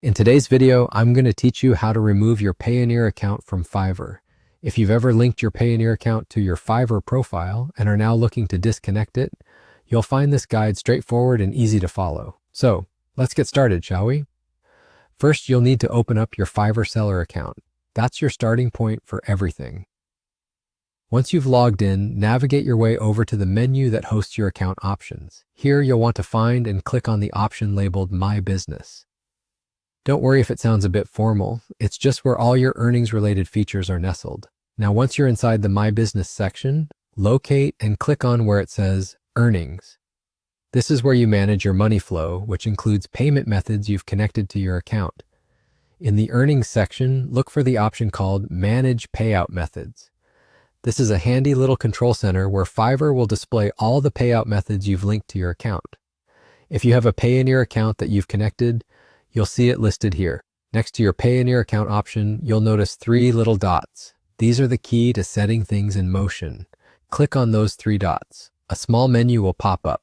In today's video, I'm going to teach you how to remove your Payoneer account from Fiverr. If you've ever linked your Payoneer account to your Fiverr profile and are now looking to disconnect it, you'll find this guide straightforward and easy to follow. So, let's get started, shall we? First, you'll need to open up your Fiverr seller account. That's your starting point for everything. Once you've logged in, navigate your way over to the menu that hosts your account options. Here, you'll want to find and click on the option labeled My Business. Don't worry if it sounds a bit formal, it's just where all your earnings-related features are nestled. Now, once you're inside the My Business section, locate and click on where it says Earnings. This is where you manage your money flow, which includes payment methods you've connected to your account. In the Earnings section, look for the option called Manage Payout Methods. This is a handy little control center where Fiverr will display all the payout methods you've linked to your account. If you have a Payoneer account that you've connected, you'll see it listed here. Next to your Payoneer account option, you'll notice 3 little dots. These are the key to setting things in motion. Click on those 3 dots. A small menu will pop up.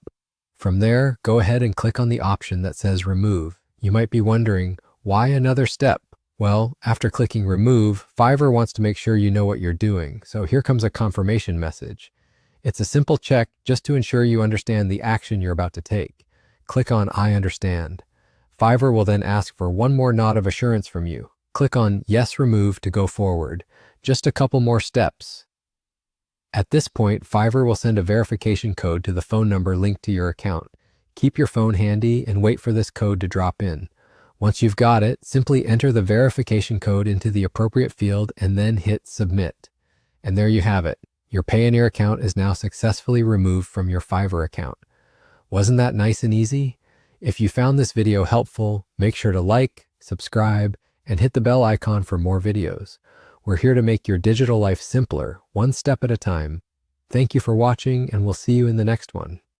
From there, go ahead and click on the option that says Remove. You might be wondering, why another step? Well, after clicking Remove, Fiverr wants to make sure you know what you're doing, so here comes a confirmation message. It's a simple check just to ensure you understand the action you're about to take. Click on I understand. Fiverr will then ask for one more nod of assurance from you. Click on Yes Remove to go forward. Just a couple more steps. At this point, Fiverr will send a verification code to the phone number linked to your account. Keep your phone handy and wait for this code to drop in. Once you've got it, simply enter the verification code into the appropriate field and then hit Submit. And there you have it. Your Payoneer account is now successfully removed from your Fiverr account. Wasn't that nice and easy? If you found this video helpful, make sure to like, subscribe, and hit the bell icon for more videos. We're here to make your digital life simpler, one step at a time. Thank you for watching, and we'll see you in the next one.